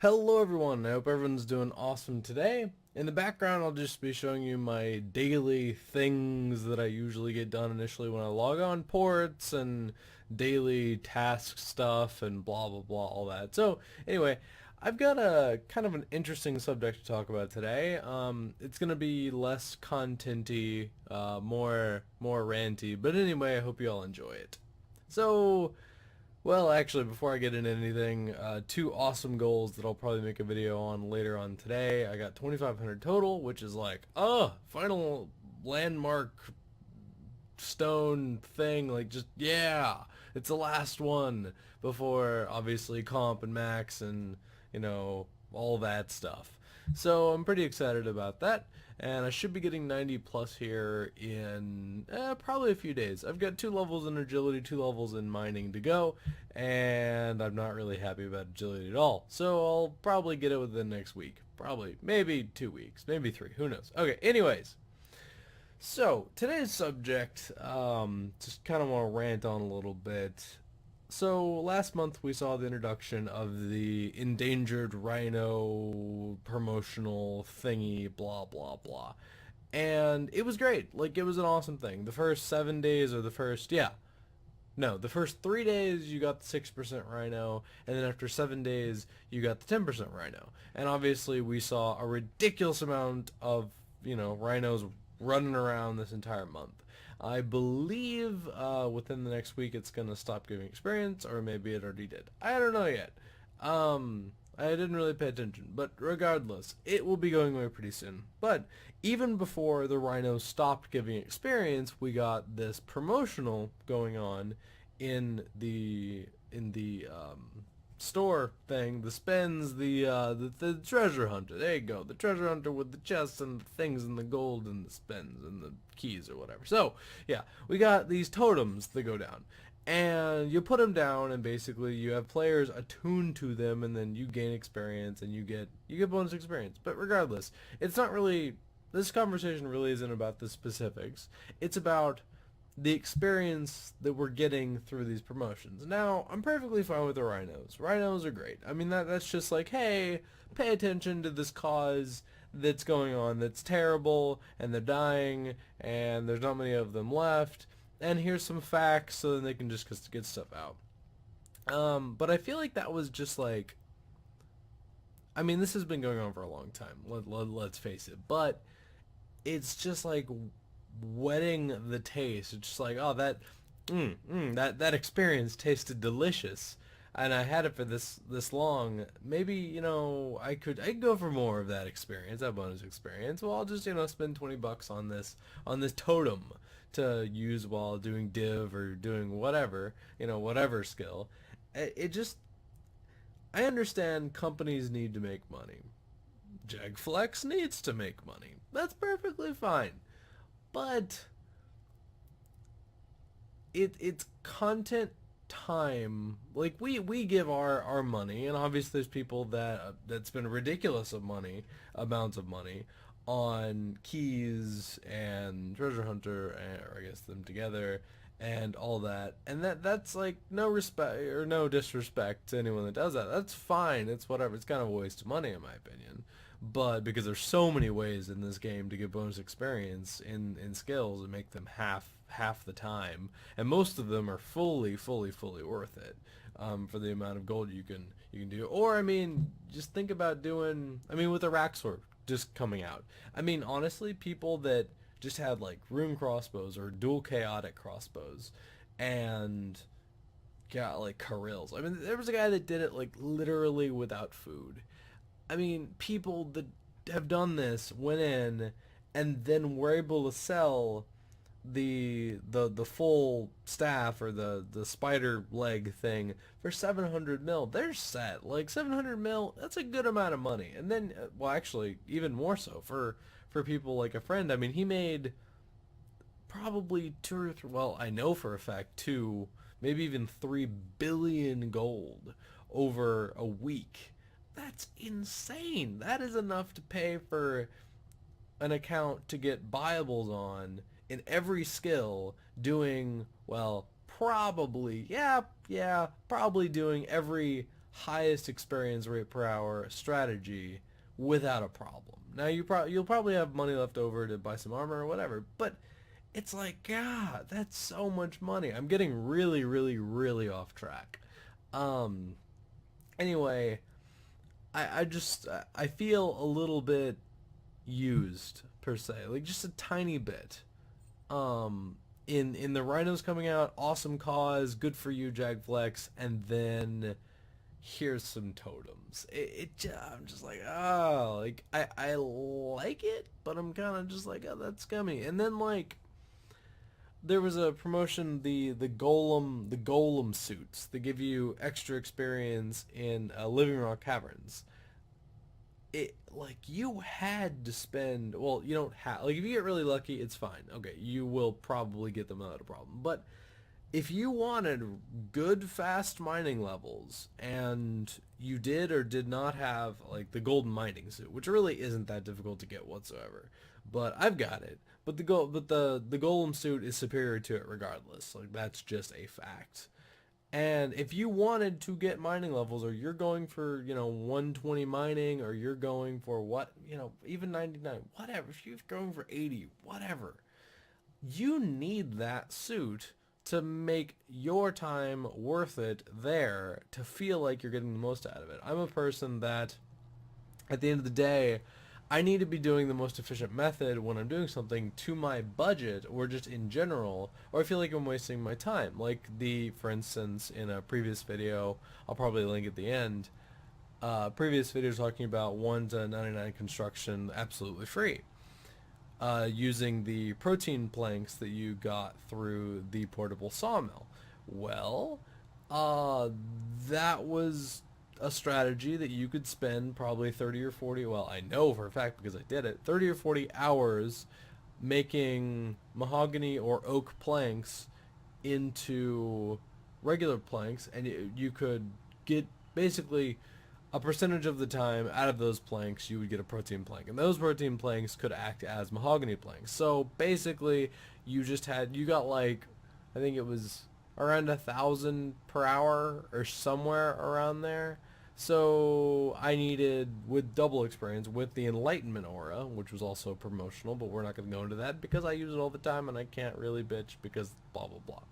Hello everyone, I hope everyone's doing awesome today. In the background I'll just be showing you my daily things that I usually get done initially when I log on, ports and daily task stuff and blah blah blah, all that. So anyway, I've got a kind of an interesting subject to talk about today. It's gonna be less contenty, more ranty, but anyway, I hope you all enjoy it. So well, actually, before I get into anything, two awesome goals that I'll probably make a video on later on today. I got 2,500 total, which is like, final landmark stone thing. Like, just, yeah, it's the last one before, obviously, comp and max and, all that stuff. So I'm pretty excited about that, and I should be getting 90 plus here in probably a few days. I've got 2 levels in agility, 2 levels in mining to go, and I'm not really happy about agility at all. So I'll probably get it within the next week. Probably, maybe 2 weeks, maybe 3, who knows. Okay, anyways. So, today's subject, just kind of want to rant on a little bit. So last month we saw the introduction of the endangered rhino promotional thingy, blah blah blah, and it was great. Like, it was an awesome thing. The first 7 days, or the first, yeah, no, the first 3 days you got the 6% rhino, and then after 7 days you got the 10% rhino. And obviously we saw a ridiculous amount of rhinos running around this entire month. I believe within the next week it's going to stop giving experience, or maybe it already did. I don't know yet. I didn't really pay attention, but regardless, it will be going away pretty soon. But even before the rhinos stopped giving experience, we got this promotional going on in the store thing, the spins, the treasure hunter. There you go, the treasure hunter with the chests and the things and the gold and the spins and the keys or whatever. So yeah, we got these totems that go down, and you put them down, and basically you have players attuned to them, and then you gain experience and you get bonus experience. But regardless, it's not really, this conversation really isn't about the specifics. It's about the experience that we're getting through these promotions. Now, I'm perfectly fine with the rhinos. Rhinos are great. I mean, that's just like, hey, pay attention to this cause that's going on that's terrible, and they're dying, and there's not many of them left, and here's some facts so then they can just get stuff out. But I feel like that was just like, I mean, this has been going on for a long time, let's face it, but it's just like wetting the taste. It's just like, oh, that experience tasted delicious, and I had it for this long. Maybe I could go for more of that experience, that bonus experience. Well, I'll just spend 20 bucks on this totem to use while doing div or doing whatever whatever skill. It just, I understand companies need to make money. JagFlex needs to make money. That's perfectly fine. But it's content time. Like, we give our money, and obviously there's people that spend ridiculous amounts of money on keys and treasure hunter, or I guess them together, and all that. And that's like, no respect or no disrespect to anyone that does that. That's fine. It's whatever. It's kind of a waste of money in my opinion. But because there's so many ways in this game to get bonus experience in skills and make them half the time, and most of them are fully worth it, for the amount of gold you can do. Or, I mean, just think about doing, I mean, with the Raxor just coming out, I mean, honestly, people that just had like rune crossbows or dual chaotic crossbows and got like carils. I mean, there was a guy that did it like literally without food. I mean, people that have done this went in and then were able to sell the full staff, or the spider leg thing, for 700 mil. They're set. Like, 700 mil, that's a good amount of money. And then, well, actually, even more so for people like a friend. I mean, he made probably two or three, well, I know for a fact 2, maybe even 3 billion gold over a week. That's insane. That is enough to pay for an account to get buyables on in every skill, doing, well, probably, yeah, probably doing every highest experience rate per hour strategy without a problem. Now you'll probably have money left over to buy some armor or whatever, but it's like, God, that's so much money. I'm getting really, really, really off track. Anyway, I feel a little bit used per se, like just a tiny bit. In the Rhinos coming out, awesome cause, good for you, Jagflex, and then here's some totems. I'm just like, oh, like I like it, but I'm kind of just like, oh, that's scummy. And then like there was a promotion, the golem suits. They give you extra experience in Living Rock Caverns. It, like, you had to spend, well, you don't have, like, if you get really lucky, it's fine. Okay, you will probably get them without a problem. But if you wanted good fast mining levels and you did or did not have like the golden mining suit, which really isn't that difficult to get whatsoever, but I've got it. But the golem suit is superior to it regardless. Like, that's just a fact. And if you wanted to get mining levels, or you're going for, 120 mining, or you're going for even 99, whatever, if you're going for 80, whatever, you need that suit to make your time worth it there, to feel like you're getting the most out of it. I'm a person that, at the end of the day, I need to be doing the most efficient method when I'm doing something to my budget, or just in general, or I feel like I'm wasting my time. Like for instance, in a previous video, I'll probably link at the end, previous video talking about 1 to 99 construction absolutely free. Using the protein planks that you got through the portable sawmill. Well, that was a strategy that you could spend probably 30 or 40, well, I know for a fact because I did it, 30 or 40 hours making mahogany or oak planks into regular planks, and you could get basically a percentage of the time out of those planks you would get a protein plank, and those protein planks could act as mahogany planks. So basically you got like, I think it was around 1,000 per hour or somewhere around there. So I needed, with double experience, with the Enlightenment Aura, which was also promotional, but we're not going to go into that because I use it all the time and I can't really bitch because blah blah blah.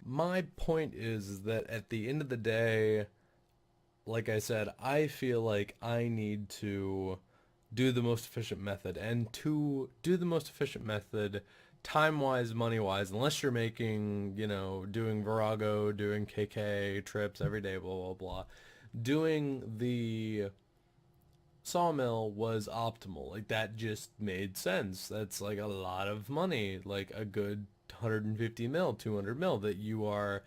My point is that at the end of the day, like I said, I feel like I need to do the most efficient method, and to do the most efficient method, time-wise, money-wise, unless you're making, doing Virago, doing KK trips every day, blah, blah, blah, doing the sawmill was optimal. Like, that just made sense. That's like a lot of money, like a good 150 mil, 200 mil that you are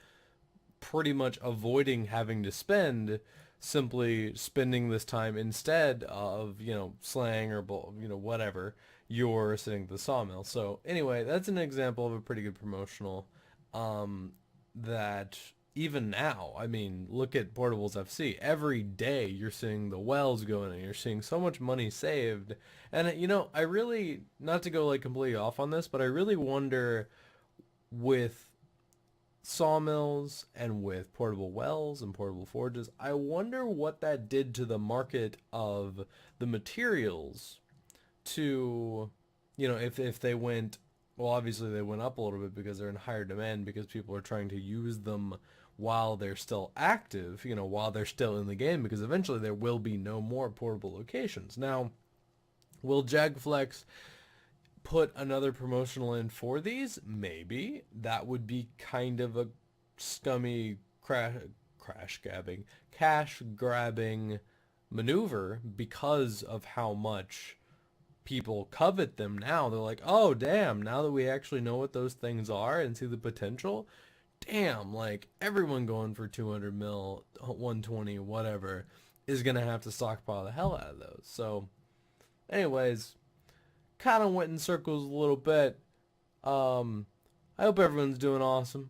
pretty much avoiding having to spend, simply spending this time instead of, slang or, whatever, you're sitting at the sawmill. So anyway, that's an example of a pretty good promotional, that even now, I mean, look at Portables FC. Every day you're seeing the wells going in, you're seeing so much money saved. And, I really, not to go like completely off on this, but I really wonder, with sawmills and with portable wells and portable forges, I wonder what that did to the market of the materials to, if they went, well, obviously they went up a little bit because they're in higher demand, because people are trying to use them while they're still active, while they're still in the game, because eventually there will be no more portable locations. Now, will Jagflex put another promotional in for these? Maybe. That would be kind of a scummy cash grabbing maneuver, because of how much people covet them now. They're like, oh damn, now that we actually know what those things are and see the potential, damn, like, everyone going for 200 mil, 120, whatever, is gonna have to stockpile the hell out of those. So anyways, kind of went in circles a little bit. I hope everyone's doing awesome,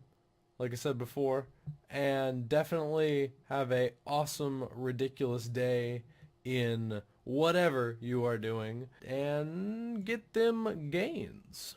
like I said before, and definitely have a awesome, ridiculous day in whatever you are doing, and get them gains.